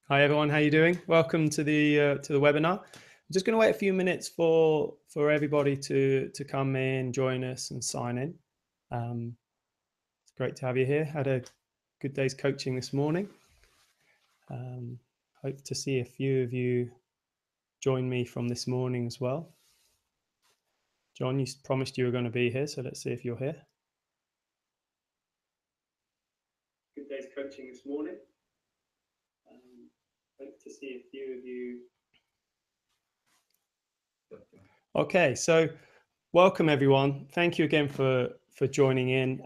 Hi everyone, how you doing? Welcome to the webinar. I'm just going to wait a few minutes for everybody to come in, join us, and sign in. It's great to have you here. Had a good day's coaching this morning. Hope to see a few of you join me from this morning as well. John, you promised you were going to be here, so let's see if you're here. Good day's coaching this morning. Hope to see a few of you. Okay, so welcome everyone. Thank you again for joining in.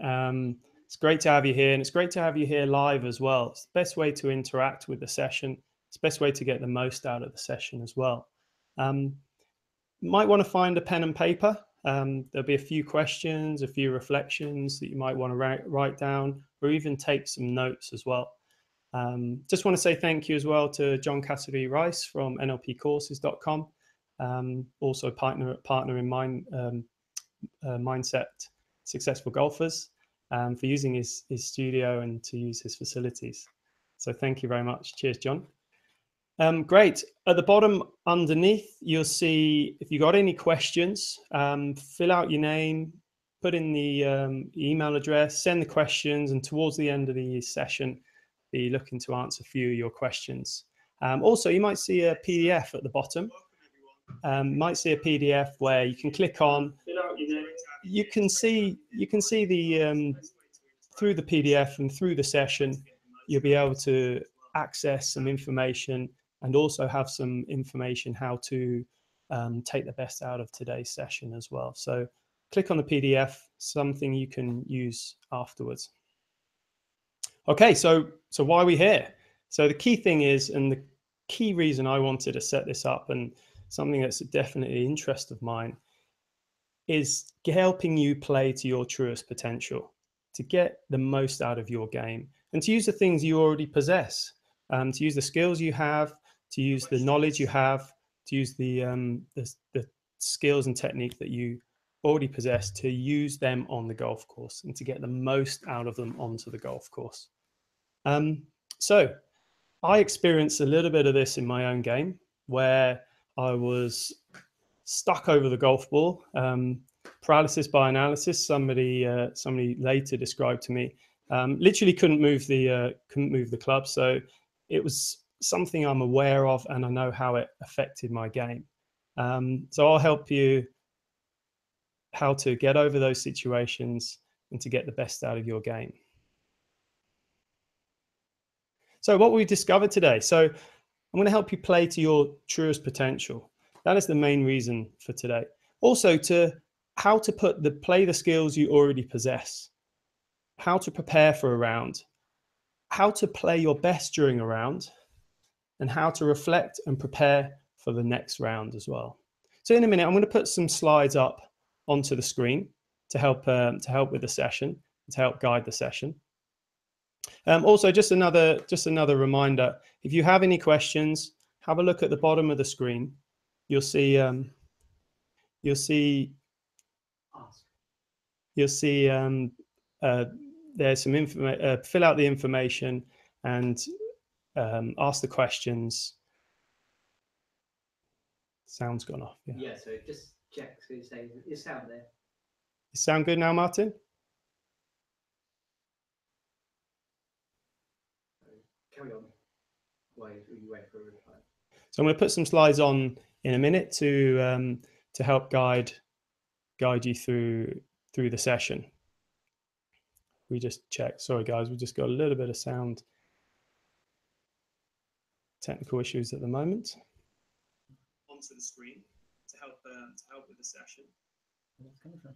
It's great to have you here, and it's great to have you here live as well. It's the best way to interact with the session. It's the best way to get the most out of the session as well. Might want to find a pen and paper. There'll be a few questions, a few reflections that you might want to write down, or even take some notes as well. Just want to say thank you as well to John Cassidy-Rice from NLPcourses.com. Also partner in Mindset Successful Golfers, for using his studio and to use his facilities. So thank you very much. Cheers, John. Great. At the bottom underneath, you'll see if you got any questions, fill out your name, put in the email address, send the questions, and towards the end of the session, be looking to answer a few of your questions. Also, you might see a PDF at the bottom. Might see a PDF where you can click on. You can see the through the PDF and through the session, you'll be able to access some information and also have some information how to take the best out of today's session as well. So click on the PDF, something you can use afterwards. Okay, so why are we here? So the key thing is, and the key reason I wanted to set this up, and something that's definitely an interest of mine, is helping you play to your truest potential, to get the most out of your game, and to use the things you already possess, to use the skills you have, to use the knowledge you have, to use the skills and technique that you already possess, to use them on the golf course and to get the most out of them onto the golf course. So I experienced a little bit of this in my own game where I was stuck over the golf ball. Paralysis by analysis. Somebody later described to me. Literally couldn't move the club. So it was something I'm aware of, and I know how it affected my game. So I'll help you how to get over those situations and to get the best out of your game. So what we discovered today. So I'm going to help you play to your truest potential. That is the main reason for today. Also, to how to play the skills you already possess, how to prepare for a round, how to play your best during a round, and how to reflect and prepare for the next round as well. So in a minute, I'm going to put some slides up onto the screen to help with the session, to help guide the session. Also, just another reminder: if you have any questions, have a look at the bottom of the screen. You'll see there's some information. Fill out the information and ask the questions. Sound's gone off. Yeah, so just check. So say, is sound there? Is sound good now, Martin? Carry on. While you wait for a reply. So I'm going to put some slides on in a minute to help guide you through the session. We just check. Sorry, guys, we just got a little bit of sound technical issues at the moment. Onto the screen to help with the session. Where's it coming from?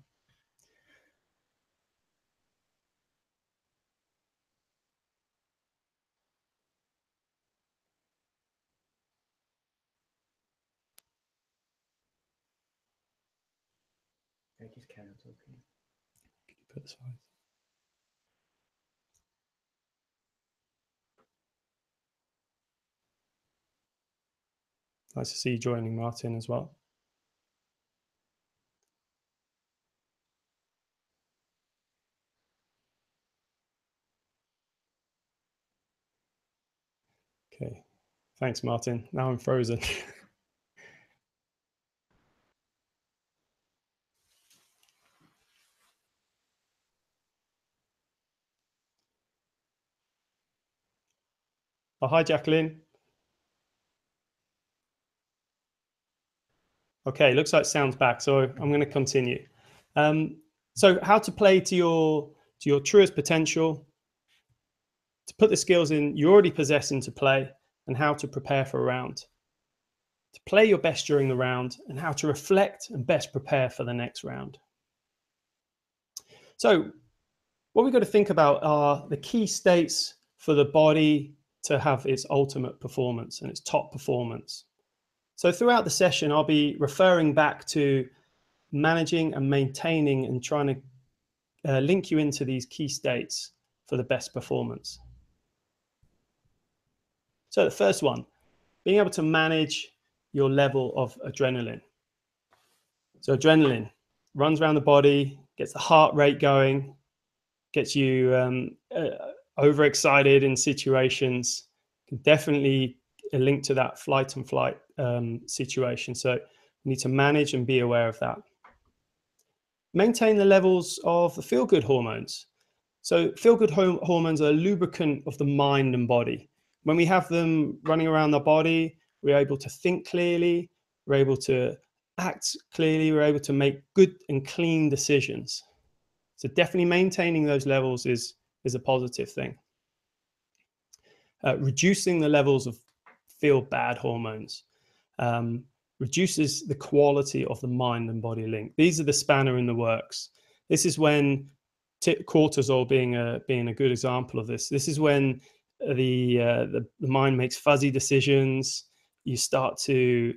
Okay, just carry on talking. Can you put the slides? Nice to see you joining, Martin, as well. Okay. Thanks, Martin. Now I'm frozen. Oh, hi, Jacqueline. Okay, looks like sound's back, so I'm going to continue. So how to play to your truest potential, to put the skills in you already possess into play, and how to prepare for a round, to play your best during the round, and how to reflect and best prepare for the next round. So what we've got to think about are the key states for the body to have its ultimate performance and its top performance. So throughout the session, I'll be referring back to managing and maintaining and trying to link you into these key states for the best performance. So the first one, being able to manage your level of adrenaline. So adrenaline runs around the body, gets the heart rate going, gets you overexcited in situations, can definitely link to that flight and flight situation. So you need to manage and be aware of that. Maintain the levels of the feel-good hormones. So feel-good hormones are a lubricant of the mind and body. When we have them running around the body, we're able to think clearly, we're able to act clearly, we're able to make good and clean decisions. So definitely maintaining those levels is a positive thing. Reducing the levels of feel-bad hormones reduces the quality of the mind and body link. These are the spanner in the works. This is when cortisol being a good example of this. This is when the mind makes fuzzy decisions. You start to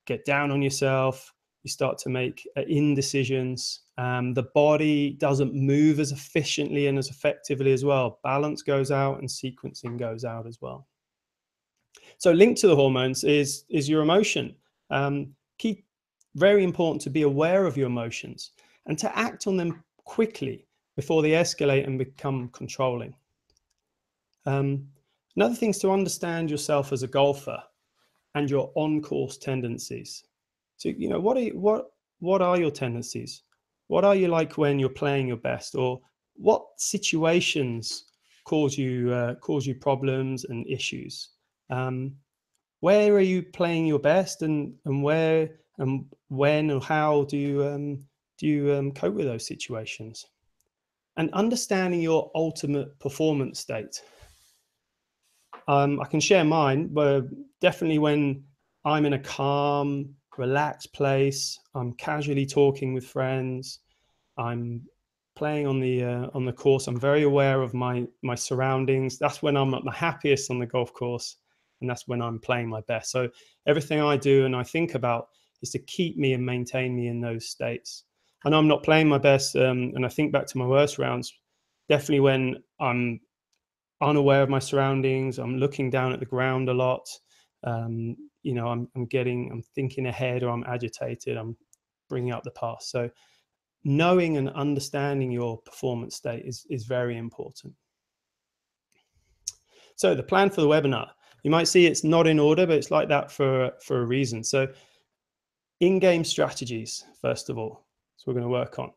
get down on yourself. You start to make indecisions. The body doesn't move as efficiently and as effectively as well. Balance goes out and sequencing goes out as well. So linked to the hormones is your emotion. Very important to be aware of your emotions and to act on them quickly before they escalate and become controlling. Another thing is to understand yourself as a golfer and your on-course tendencies. So, you know, what are your tendencies? What are you like when you're playing your best, or what situations cause you problems and issues? Where are you playing your best, and where and when or how do you cope with those situations? And understanding your ultimate performance state. I can share mine, but definitely when I'm in a calm, relaxed place, I'm casually talking with friends, I'm playing on the course, I'm very aware of my surroundings. That's when I'm at my happiest on the golf course, and that's when I'm playing my best. So everything I do and I think about is to keep me and maintain me in those states. And I'm not playing my best, and I think back to my worst rounds, definitely when I'm unaware of my surroundings, I'm looking down at the ground a lot. You know, I'm thinking ahead, or I'm agitated, I'm bringing up the past. So knowing and understanding your performance state is very important. So the plan for the webinar, you might see it's not in order, but it's like that for a reason. So in-game strategies, first of all, so we're going to work on.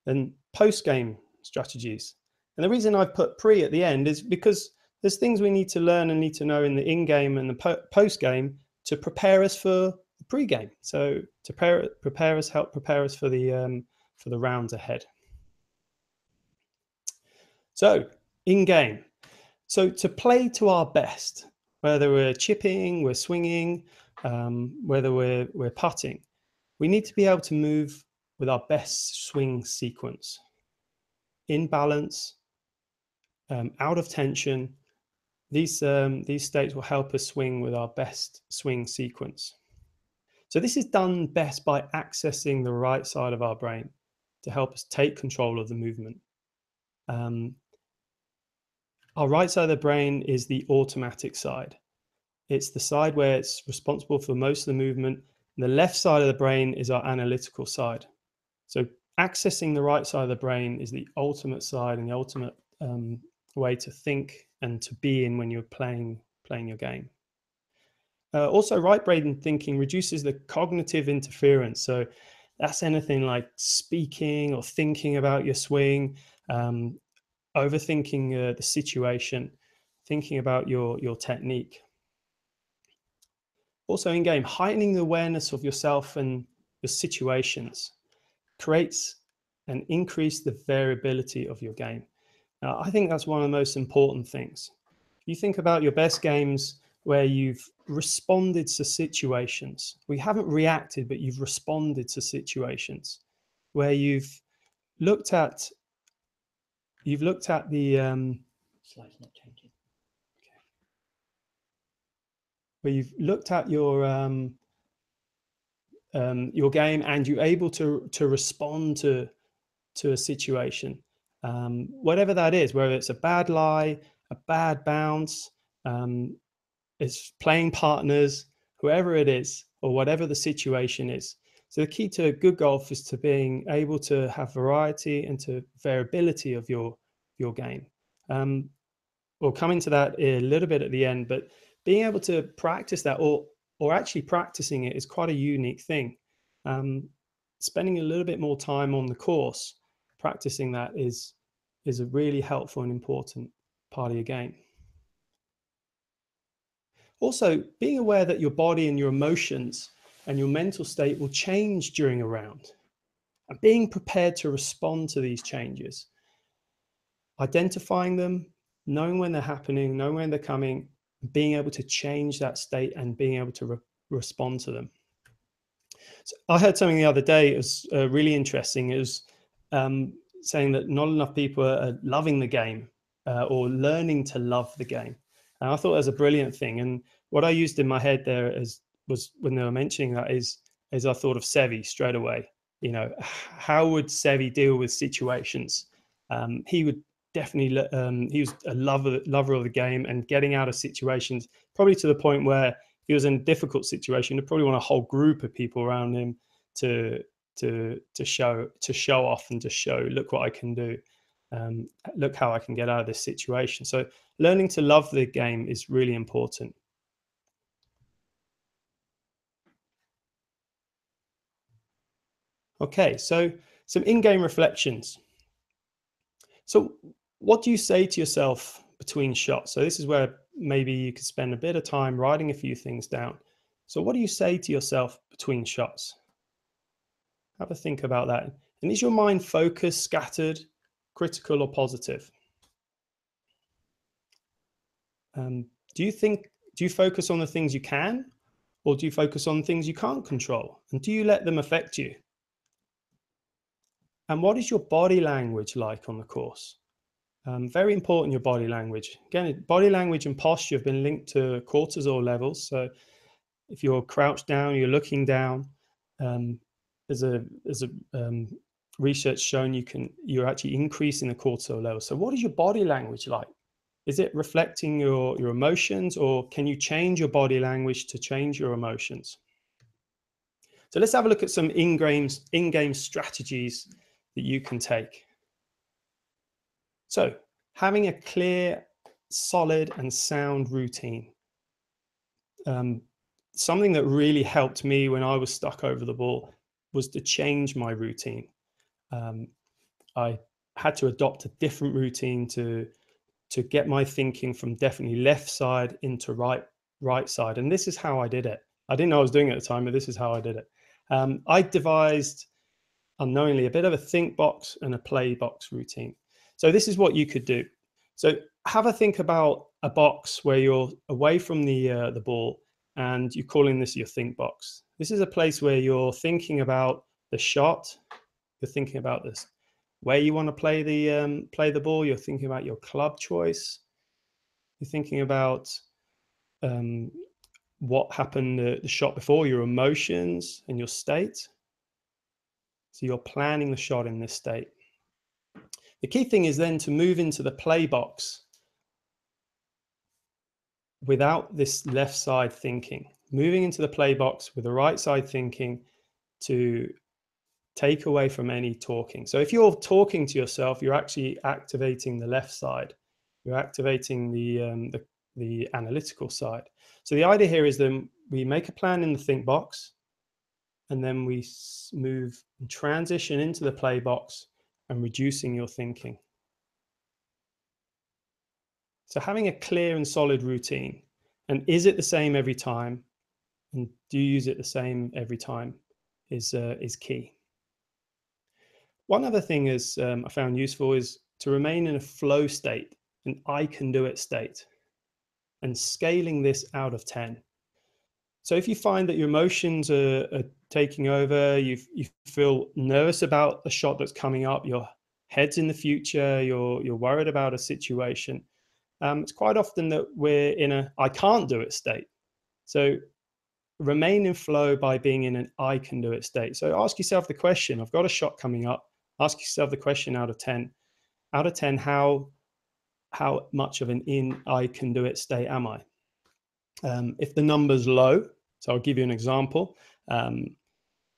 Then post-game strategies. And the reason I've put pre at the end is because there's things we need to learn and need to know in the in-game and the post-game to prepare us for the pre-game. So to help prepare us for the rounds ahead. So in-game. So to play to our best, whether we're chipping, we're swinging, whether we're putting, we need to be able to move with our best swing sequence, in balance, out of tension. These states will help us swing with our best swing sequence. So this is done best by accessing the right side of our brain to help us take control of the movement. Our right side of the brain is the automatic side. It's the side where it's responsible for most of the movement. And the left side of the brain is our analytical side. So accessing the right side of the brain is the ultimate side and the ultimate way to think and to be in when you're playing your game. Also, right brain thinking reduces the cognitive interference. So that's anything like speaking or thinking about your swing, um, overthinking the situation, thinking about your technique. Also, in game, heightening the awareness of yourself and your situations creates and increase the variability of your game. Now, I think that's one of the most important things. You think about your best games where you've responded to situations. We haven't reacted, but you've responded to situations where looked at you've looked at the Slide's not changing. where you've looked at your game and you're able to respond to a situation, whatever that is, whether it's a bad lie, a bad bounce, it's playing partners, whoever it is, or whatever the situation is. So the key to good golf is to being able to have variety and to variability of your game. We'll come into that a little bit at the end, but being able to practice that or actually practicing it is quite a unique thing. Spending a little bit more time on the course practicing that is a really helpful and important part of your game. Also, being aware that your body and your emotions and your mental state will change during a round, and being prepared to respond to these changes, identifying them, knowing when they're happening, knowing when they're coming, being able to change that state and being able to respond to them. So I heard something the other day. It was really interesting. It was saying that not enough people are loving the game or learning to love the game. And I thought that was a brilliant thing. And what I used in my head there was when they were mentioning that is I thought of Sevi straight away. You know, how would Sevi deal with situations? He would definitely. He was a lover of the game and getting out of situations, probably to the point where if he was in a difficult situation, he'd probably want a whole group of people around him to show off and to show, look what I can do. Look how I can get out of this situation. So learning to love the game is really important. Okay, so some in-game reflections. So what do you say to yourself between shots? So this is where maybe you could spend a bit of time writing a few things down. So what do you say to yourself between shots? Have a think about that. And is your mind focused, scattered, critical, or positive? Do you focus on the things you can, or do you focus on things you can't control? And do you let them affect you? And what is your body language like on the course? Very important, your body language. Again, body language and posture have been linked to cortisol levels. So if you're crouched down, you're looking down, there's a research shown you're actually increasing the cortisol level. So what is your body language like? Is it reflecting your emotions, or can you change your body language to change your emotions? So let's have a look at some in-game strategies that you can take. So having a clear, solid and sound routine. Something that really helped me when I was stuck over the ball was to change my routine. I had to adopt a different routine to get my thinking from definitely left side into right side. And this is how I did it. I didn't know I was doing it at the time, but this is how I did it. I devised unknowingly a bit of a think box and a play box routine. So this is what you could do. So have a think about a box where you're away from the ball and you're calling this your think box. This is a place where you're thinking about the shot, you're thinking about this where you want to play the ball, you're thinking about your club choice, you're thinking about what happened the shot before, your emotions and your state. So you're planning the shot in this state. The key thing is then to move into the play box without this left side thinking, moving into the play box with the right side thinking to take away from any talking. So if you're talking to yourself, you're actually activating the left side. You're activating the analytical side. So the idea here is then we make a plan in the think box, and then we move and transition into the play box and reducing your thinking. So having a clear and solid routine, and is it the same every time, and do you use it the same every time, is key. One other thing is I found useful is to remain in a flow state, an I can do it state, and scaling this out of 10. So if you find that your emotions are taking over, you feel nervous about a shot that's coming up, your head's in the future, you're worried about a situation, it's quite often that we're in a I can't do it state. So remain in flow by being in an I can do it state. So ask yourself the question, I've got a shot coming up. Ask yourself the question out of 10. Out of 10, how much of an in I can do it state am I? If the number's low, so I'll give you an example.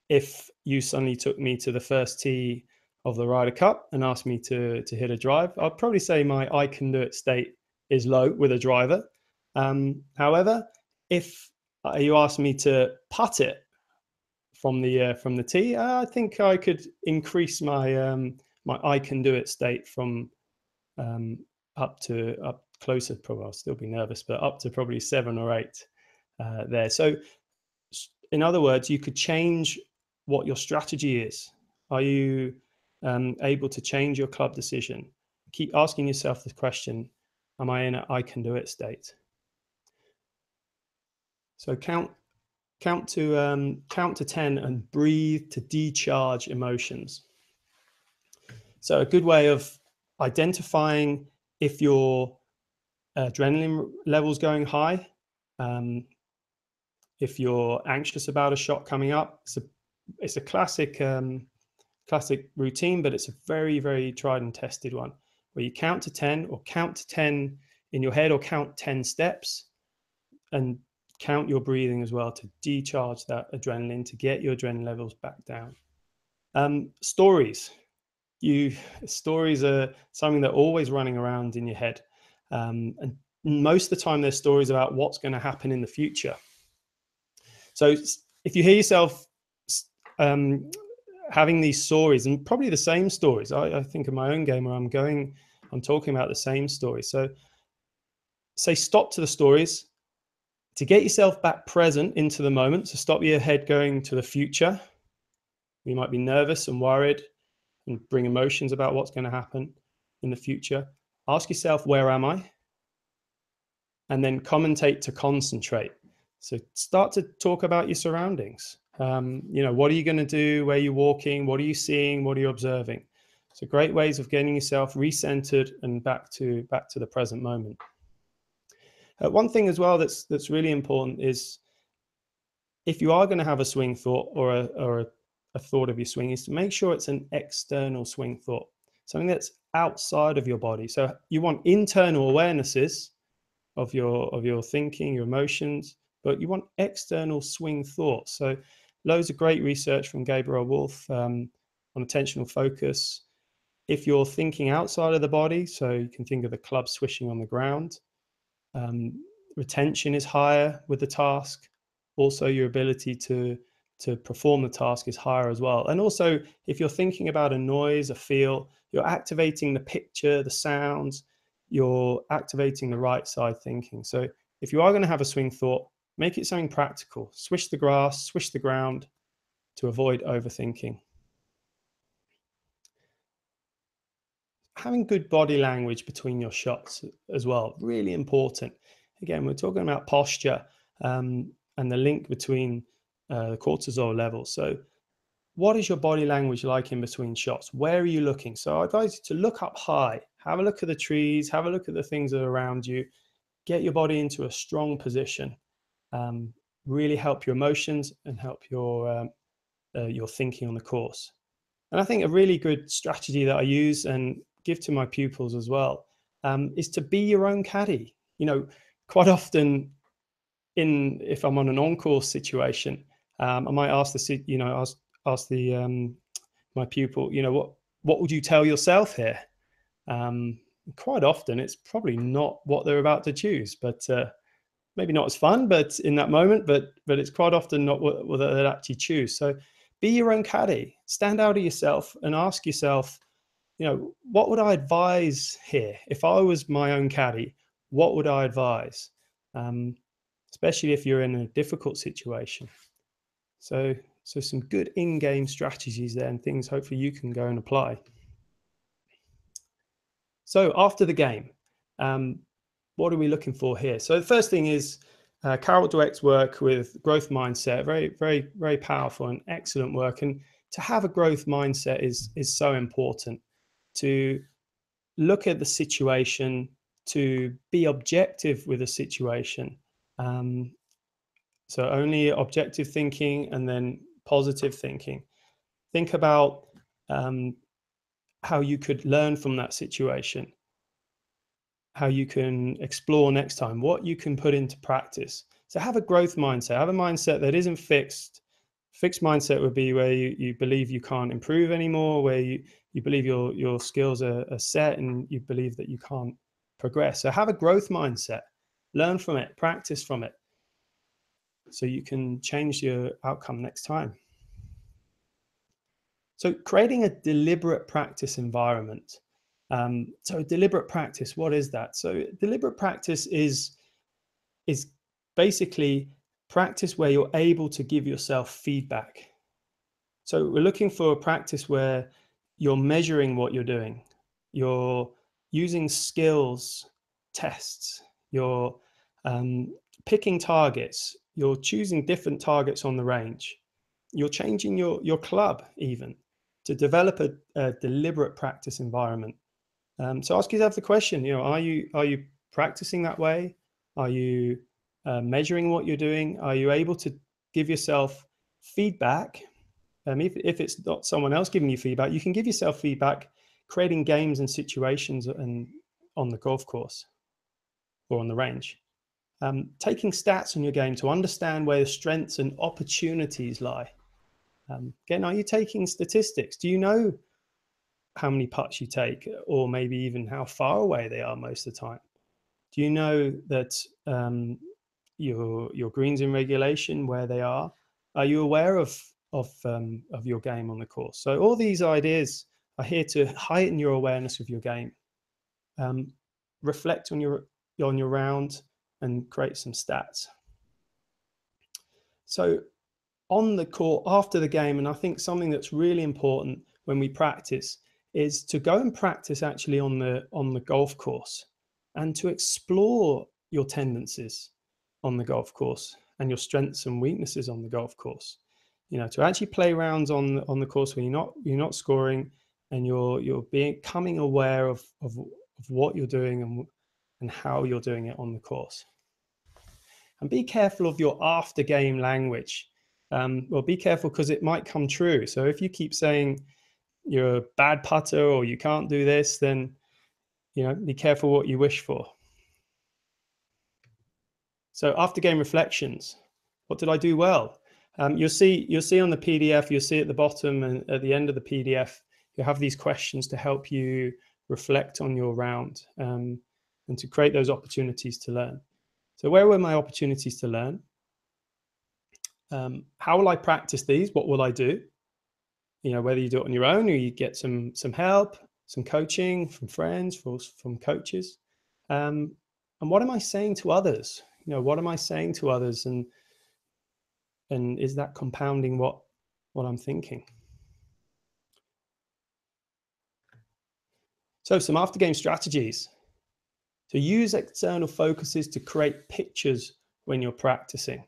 If you suddenly took me to the first tee of the Ryder Cup and asked me to hit a drive, I'd probably say my I can do it state is low with a driver. However, if you asked me to putt it from the tee, I think I could increase my my I can do it state from up closer. Probably I'll still be nervous, but up to probably 7 or 8 there. So, in other words, you could change what your strategy is. Are you able to change your club decision? Keep asking yourself the question: am I in a I can do it state? So count to 10 and breathe to decharge emotions. So a good way of identifying if your adrenaline level's going high, if you're anxious about a shot coming up, it's a classic routine, but it's a very, very tried and tested one, where you count to 10 or count to 10 in your head or count 10 steps and count your breathing as well to decharge that adrenaline, to get your adrenaline levels back down. Stories are something that are always running around in your head. And most of the time, there's stories about what's going to happen in the future. So if you hear yourself having these stories, and probably the same stories, I think of my own game where I'm talking about the same story. So say stop to the stories to get yourself back present into the moment. So stop your head going to the future. You might be nervous and worried and bring emotions about what's going to happen in the future. Ask yourself, where am I? And then commentate to concentrate. So start to talk about your surroundings. What are you going to do? Where are you walking? What are you seeing? What are you observing? So great ways of getting yourself recentered and back to the present moment. One thing as well that's really important is if you are going to have a swing thought or a thought of your swing, is to make sure it's an external swing thought, something that's outside of your body. So you want internal awarenesses of your thinking, your emotions, but you want external swing thoughts. So loads of great research from Gabriel Wolf on attentional focus. If you're thinking outside of the body, so you can think of the club swishing on the ground, retention is higher with the task. Also, your ability to perform the task is higher as well. And also, if you're thinking about a noise, a feel, you're activating the picture, the sounds, you're activating the right side thinking. So if you are going to have a swing thought, make it something practical. Swish the grass, swish the ground to avoid overthinking. Having good body language between your shots as well, really important. Again, we're talking about posture and the link between the cortisol levels. So what is your body language like in between shots? Where are you looking? So I advise you to look up high, have a look at the trees, have a look at the things that are around you, get your body into a strong position, really help your emotions and help your thinking on the course. And I think a really good strategy that I use and give to my pupils as well is to be your own caddy. Quite often if I'm on an on-course situation, I might ask my pupil, what would you tell yourself here? Quite often, it's probably not what they're about to choose, but maybe not as fun, but in that moment, but it's quite often not what they'll actually choose. So be your own caddy, stand out of yourself and ask yourself, what would I advise here? If I was my own caddy, what would I advise? Especially if you're in a difficult situation. So some good in-game strategies there and things hopefully you can go and apply. So after the game, what are we looking for here? So the first thing is Carol Dweck's work with growth mindset, very, very, very powerful and excellent work. And to have a growth mindset is so important. To look at the situation, to be objective with a situation. So only objective thinking and then positive thinking. Think about how you could learn from that situation, how you can explore next time, what you can put into practice. So have a growth mindset, have a mindset that isn't fixed. Fixed mindset would be where you believe you can't improve anymore, where you believe your skills are set and you believe that you can't progress. So have a growth mindset, learn from it, practice from it, so you can change your outcome next time. So creating a deliberate practice environment. So deliberate practice, what is that? So deliberate practice is basically practice where you're able to give yourself feedback. So we're looking for a practice where you're measuring what you're doing. You're using skills tests. You're picking targets. You're choosing different targets on the range. You're changing your club even to develop a deliberate practice environment. So ask yourself the question, are you practicing that way? Are you measuring what you're doing? Are you able to give yourself feedback? If it's not someone else giving you feedback, you can give yourself feedback, creating games and situations and on the golf course or on the range. Taking stats on your game to understand where the strengths and opportunities lie. Again, are you taking statistics? Do you know how many putts you take, or maybe even how far away they are most of the time? Do you know that your greens in regulation, where they are? Are you aware of your game on the course? So all these ideas are here to heighten your awareness of your game. Reflect on your round and create some stats. So on the court after the game, and I think something that's really important when we practice is to go and practice actually on the golf course and to explore your tendencies on the golf course and your strengths and weaknesses on the golf course. To actually play rounds on the course when you're not scoring and you're becoming aware of what you're doing and how you're doing it on the course. And be careful of your after game language. Well, be careful because it might come true. So if you keep saying you're a bad putter or you can't do this, then be careful what you wish for. So after game reflections, what did I do well? You'll see on the PDF, you'll see at the bottom and at the end of the PDF, you have these questions to help you reflect on your round and to create those opportunities to learn. So where were my opportunities to learn? How will I practice these? What will I do? Whether you do it on your own or you get some help, some coaching from friends, from coaches. And what am I saying to others? What am I saying to others? And is that compounding what I'm thinking? So some after game strategies. So use external focuses to create pictures when you're practicing.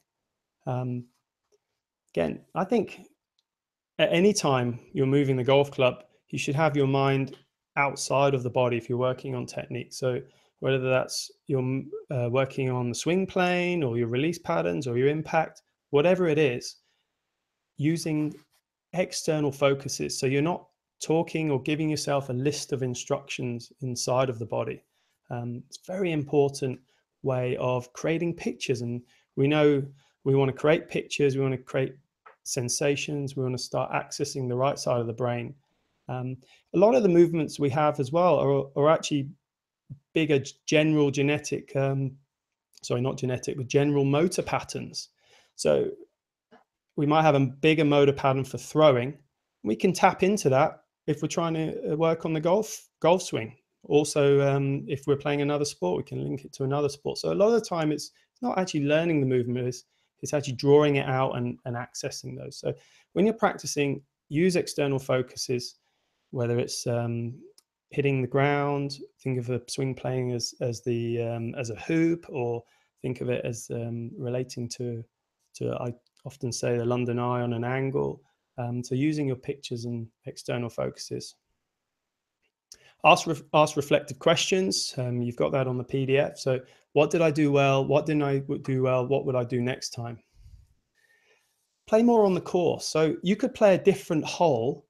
Again, I think at any time you're moving the golf club, you should have your mind outside of the body if you're working on technique. So whether that's you're working on the swing plane or your release patterns or your impact, whatever it is, using external focuses. So you're not talking or giving yourself a list of instructions inside of the body. It's a very important way of creating pictures. And we know we want to create pictures, we want to create sensations, we want to start accessing the right side of the brain. A lot of the movements we have as well are actually bigger general genetic, sorry, not genetic, but general motor patterns. So we might have a bigger motor pattern for throwing. We can tap into that if we're trying to work on the golf swing. Also, if we're playing another sport, we can link it to another sport. So a lot of the time, it's not actually learning the movement, it's actually drawing it out and accessing those. So when you're practicing, use external focuses, whether it's hitting the ground, think of a swing playing as a hoop, or think of it as relating to I often say the London Eye on an angle. So using your pictures and external focuses. Ask reflective questions. You've got that on the PDF. So what did I do well? What didn't I do well? What would I do next time? Play more on the course. So you could play a different hole,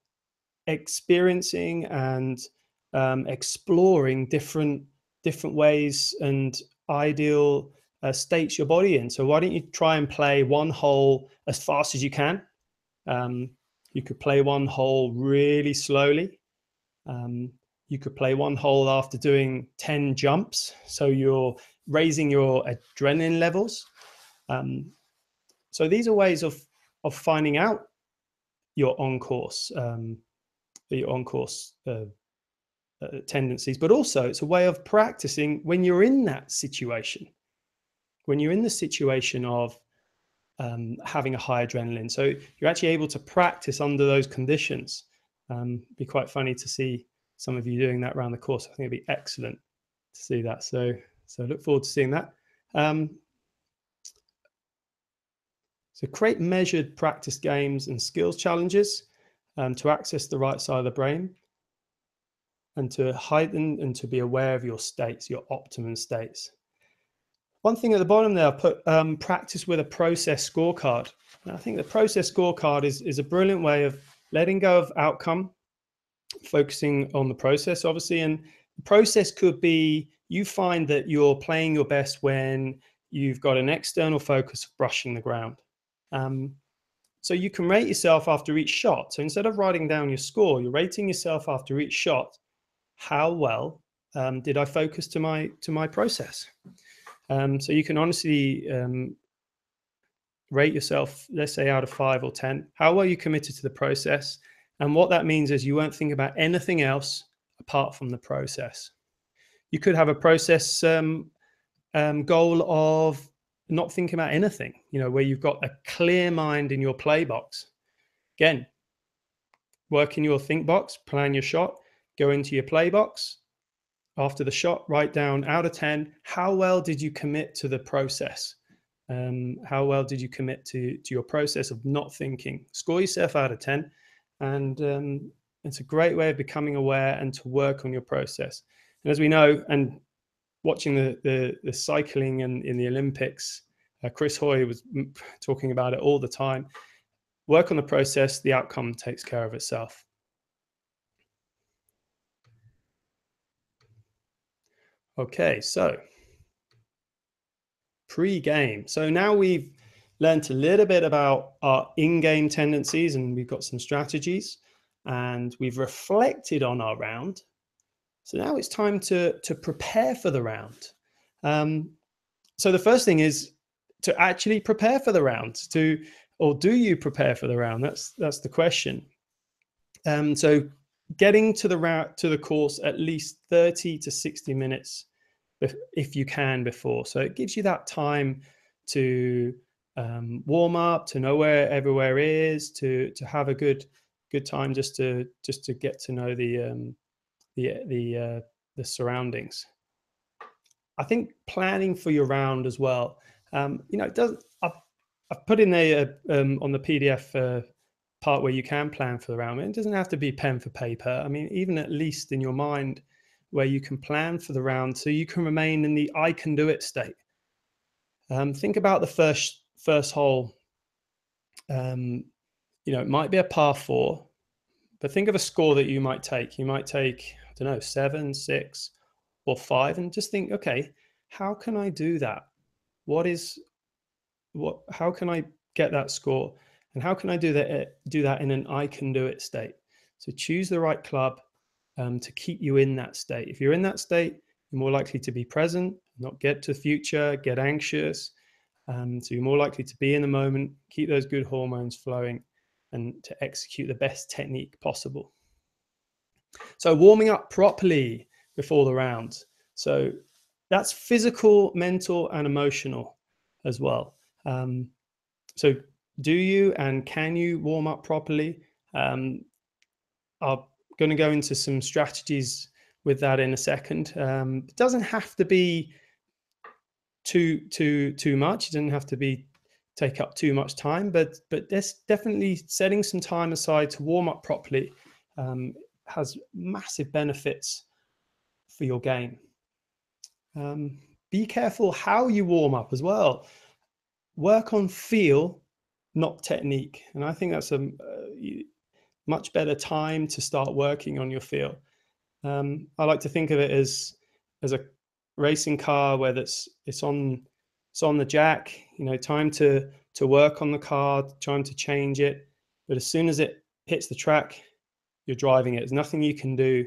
experiencing and exploring different ways and ideal states your body in. So why don't you try and play one hole as fast as you can? You could play one hole really slowly. You could play one hole after doing 10 jumps. So you're raising your adrenaline levels. So these are ways of finding out your on-course tendencies, but also it's a way of practicing when you're in that situation, when you're in the situation of having a high adrenaline. So you're actually able to practice under those conditions. Be quite funny to see some of you doing that around the course. I think it'd be excellent to see that. So look forward to seeing that. So create measured practice games and skills challenges to access the right side of the brain and to heighten and to be aware of your states, your optimum states. One thing at the bottom there, I put practice with a process scorecard. And I think the process scorecard is a brilliant way of letting go of outcome, focusing on the process, obviously. And the process could be you find that you're playing your best when you've got an external focus of brushing the ground. So you can rate yourself after each shot. So instead of writing down your score, you're rating yourself after each shot. How well did I focus to my process? So you can honestly rate yourself, let's say out of 5 or 10, how well you committed to the process. And what that means is you won't think about anything else apart from the process. You could have a process goal of not thinking about anything, where you've got a clear mind in your play box. Again, work in your think box, plan your shot, go into your play box. After the shot, write down out of 10, how well did you commit to the process? How well did you commit to your process of not thinking? Score yourself out of 10. And it's a great way of becoming aware and to work on your process. And as we know, and watching the cycling and in the Olympics, Chris Hoy was talking about it all the time. Work on the process, the outcome takes care of itself. Okay, so pre-game. So now we've learned a little bit about our in-game tendencies and we've got some strategies and we've reflected on our round. So now it's time to prepare for the round. So the first thing is to actually prepare for the round. Or do you prepare for the round? That's the question. So getting to the course at least 30 to 60 minutes if you can before. So it gives you that time to warm up, to know where everywhere is, to have a good time just to get to know the surroundings. I think planning for your round as well. It doesn't. I've put in there on the PDF part where you can plan for the round. It doesn't have to be pen for paper. I mean, even at least in your mind, where you can plan for the round, so you can remain in the "I can do it" state. Think about the first hole. It might be a par 4, but think of a score that you might take. You might take, I don't know, 7, 6, or 5, and just think, okay, how can I do that? How can I get that score? And how can I do that in an "I can do it" state? So choose the right club to keep you in that state. If you're in that state, You're more likely to be present, not get to the future, get anxious. So you're more likely to be in the moment, keep those good hormones flowing, and to execute the best technique possible. So warming up properly before the round. So that's physical, mental, and emotional as well. So do you and can you warm up properly? I'm going to go into some strategies with that in a second. It doesn't have to be too much. It doesn't have to be take up too much time, but there's definitely setting some time aside to warm up properly has massive benefits for your game. Be careful how you warm up as well. Work on feel, not technique, and I think that's a much better time to start working on your feel. I like to think of it as a racing car where it's on the jack. Time to work on the car, time to change it. But as soon as it hits the track, you're driving it. There's nothing you can do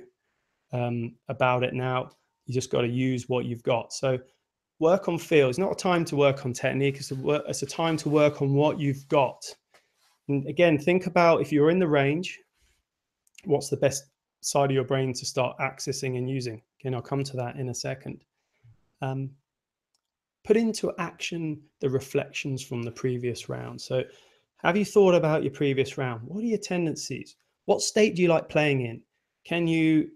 about it now. You just got to use what you've got. So work on feel. It's not a time to work on technique. It's a time to work on what you've got. And again, think about if you're in the range, what's the best side of your brain to start accessing and using? Again, I'll come to that in a second. Put into action the reflections from the previous round. So have you thought about your previous round? What are your tendencies? What state do you like playing in? Can you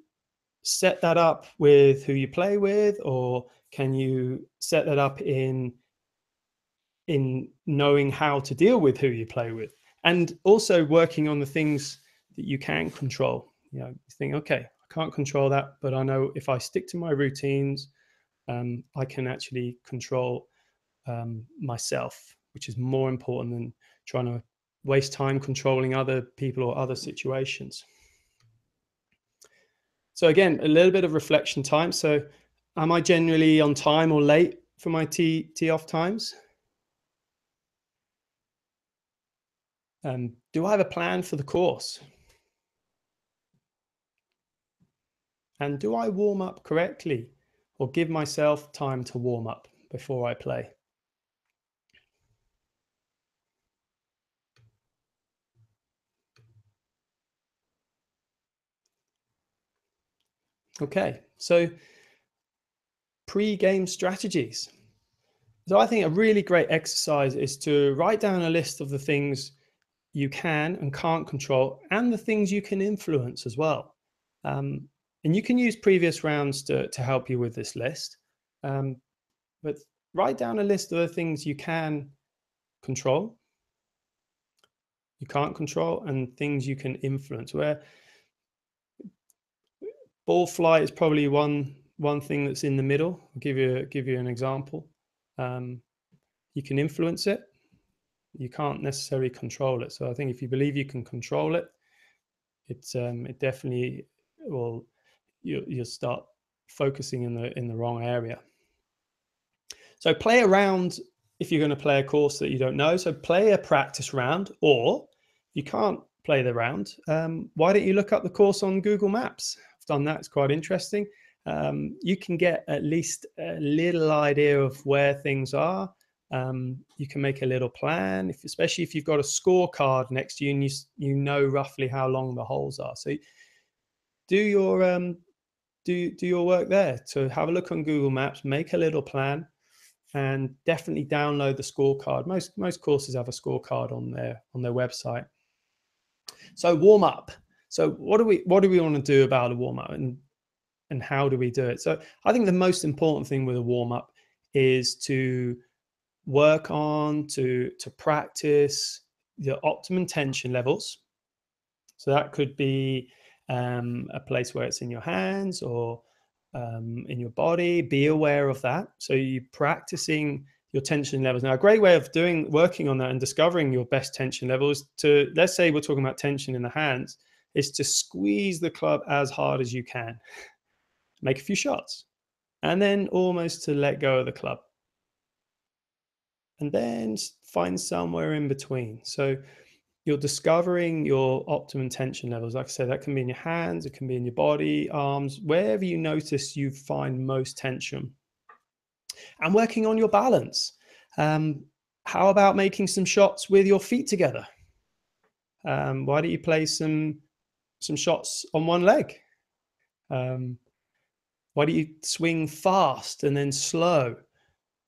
set that up with who you play with, or can you set that up in knowing how to deal with who you play with? And also working on the things that you can control. You think, okay, I can't control that, but I know if I stick to my routines, I can actually control myself, which is more important than trying to waste time controlling other people or other situations. So again, a little bit of reflection time. So am I generally on time or late for my tee off times? Do I have a plan for the course? And do I warm up correctly or give myself time to warm up before I play? Okay, so pre-game strategies. So I think a really great exercise is to write down a list of the things you can and can't control and the things you can influence as well. And you can use previous rounds to help you with this list. But write down a list of the things you can control, you can't control, and things you can influence. Where ball flight is probably one thing that's in the middle. I'll give you an example. You can influence it. You can't necessarily control it. So I think if you believe you can control it, it definitely will. You'll start focusing in the wrong area. So play around if you're going to play a course that you don't know. So play a practice round, or if you can't play the round, why don't you look up the course on Google Maps? I've done that. It's quite interesting. You can get at least a little idea of where things are. You can make a little plan, especially if you've got a scorecard next to you and you know roughly how long the holes are. So do your do your work there. So have a look on Google Maps, make a little plan, and definitely download the scorecard. Most courses have a scorecard on their website. So warm up. So what do we want to do about a warm up, and how do we do it? So I think the most important thing with a warm up is to work on to practice the optimum tension levels. So that could be a place where it's in your hands or in your body. Be aware of that. So you're practicing your tension levels. Now, a great way of working on that and discovering your best tension levels to, let's say we're talking about tension in the hands, is to squeeze the club as hard as you can. Make a few shots and then almost to let go of the club. And then find somewhere in between. So you're discovering your optimum tension levels. Like I said, that can be in your hands, it can be in your body, arms, wherever you notice you find most tension. And working on your balance. How about making some shots with your feet together? Why don't you play some shots on one leg? Why don't you swing fast and then slow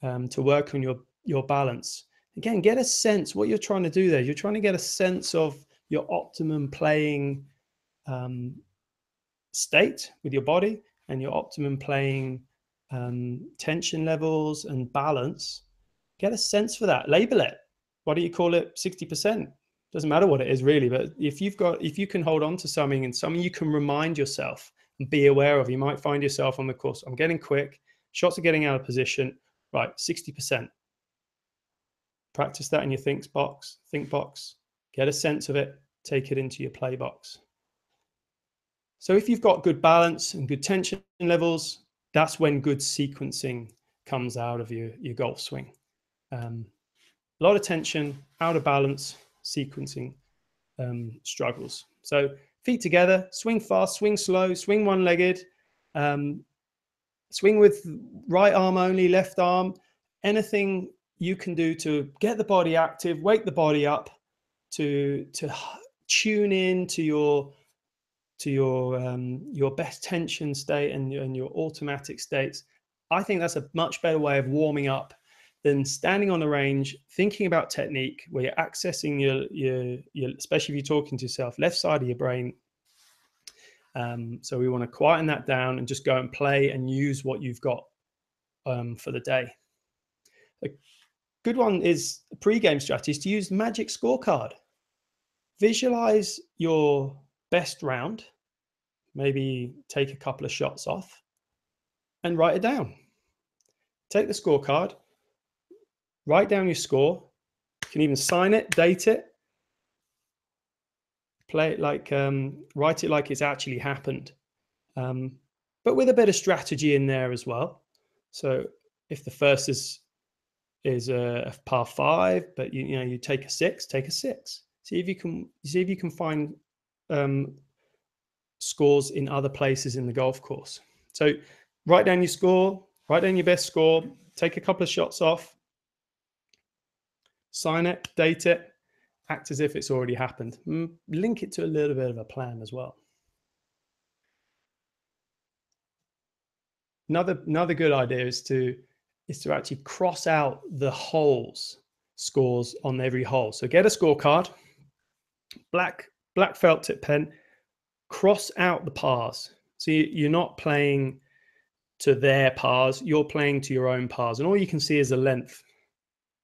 to work on your balance? Again, get a sense what you're trying to do there. You're trying to get a sense of your optimum playing state with your body and your optimum playing tension levels and balance. Get a sense for that. Label it. Why don't you call it 60%? Doesn't matter what it is really, but if you can hold on to something and something you can remind yourself and be aware of, you might find yourself on the course. I'm getting quick. Shots are getting out of position. Right, 60%. Practice that in your think box. Get a sense of it. Take it into your play box. So if you've got good balance and good tension levels, that's when good sequencing comes out of your golf swing. A lot of tension, out of balance, sequencing struggles. So feet together, swing fast, swing slow, swing one-legged, swing with right arm only, left arm, anything you can do to get the body active, wake the body up, to tune in to your best tension state and your automatic states. I think that's a much better way of warming up than standing on the range, thinking about technique, where you're accessing your especially if you're talking to yourself, left side of your brain. So we want to quieten that down and just go and play and use what you've got for the day. A good one is a pre-game strategy is to use the magic scorecard. Visualize your best round, maybe take a couple of shots off and write it down. Take the scorecard, write down your score. You can even sign it, date it, play it like, write it like it's actually happened, but with a bit of strategy in there as well. So if the first is a par 5, but you take a 6, take a 6. See if you can find scores in other places in the golf course. So write down your score, write down your best score, take a couple of shots off, sign it, date it, act as if it's already happened. Link it to a little bit of a plan as well. Another good idea is to actually cross out the holes scores on every hole. So get a scorecard, black felt tip pen, cross out the pars. So you're not playing to their pars, you're playing to your own pars, and all you can see is the length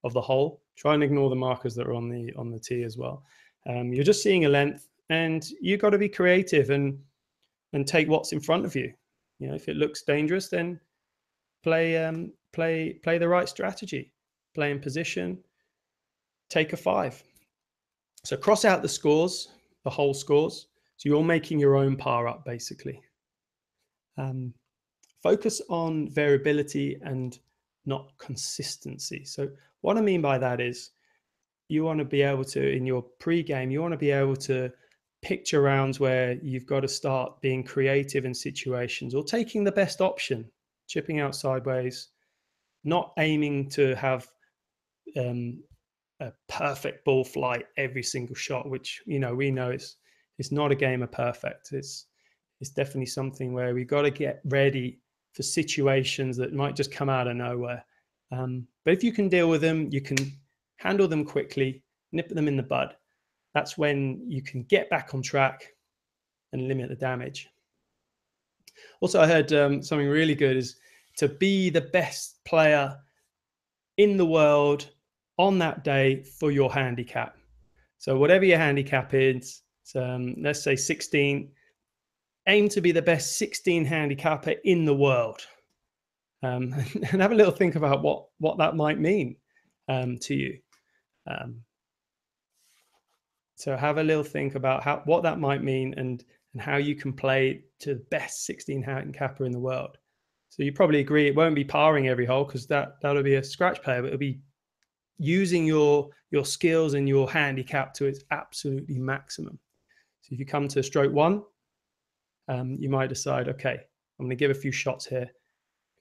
of the hole. Try and ignore the markers that are on the tee as well. You're just seeing a length, and you've got to be creative and take what's in front of you. If it looks dangerous, then play the right strategy, play in position, take a 5. So cross out the scores, the whole scores. So you're making your own par up basically. Focus on variability and not consistency. So what I mean by that is you want to be able to, in your pre-game, you want to be able to picture rounds where you've got to start being creative in situations or taking the best option, chipping out sideways, not aiming to have a perfect ball flight every single shot, which we know it's not a game of perfect. It's definitely something where we've got to get ready for situations that might just come out of nowhere. But if you can deal with them, you can handle them quickly, nip them in the bud. That's when you can get back on track and limit the damage. Also, I heard something really good is to be the best player in the world on that day for your handicap. So whatever your handicap is, let's say 16, aim to be the best 16 handicapper in the world. And have a little think about what that might mean to you. So have a little think about what that might mean and how you can play to the best 16 handicapper in the world. So you probably agree it won't be parring every hole because that'll be a scratch play, but it'll be using your skills and your handicap to its absolutely maximum. So if you come to stroke 1, you might decide, okay, I'm going to give a few shots here.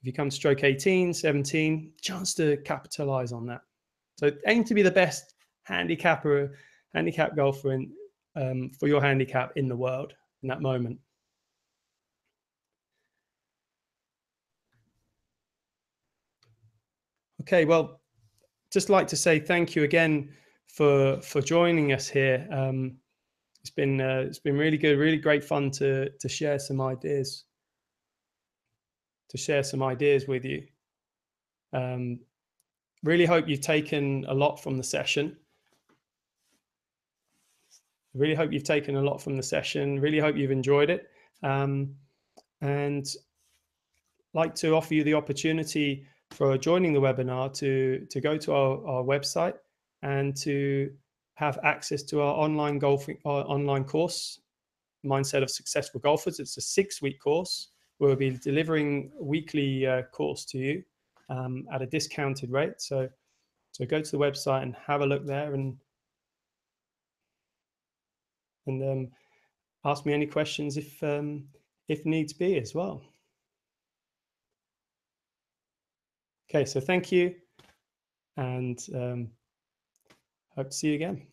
If you come to stroke 18, 17, chance to capitalize on that. So aim to be the best handicap golfer for your handicap in the world in that moment. Okay, well, just like to say thank you again for joining us here. It's been really good, really great fun to share some ideas, with you. Really hope you've taken a lot from the session. Really hope you've taken a lot from the session. Really hope you've enjoyed it. And like to offer you the opportunity for joining the webinar to go to our website and to have access to our online course, Mindset of Successful Golfers. It's a 6-week course where we'll be delivering a weekly course to you at a discounted rate. So go to the website and have a look there, and ask me any questions if needs be as well. Okay, so thank you, and hope to see you again.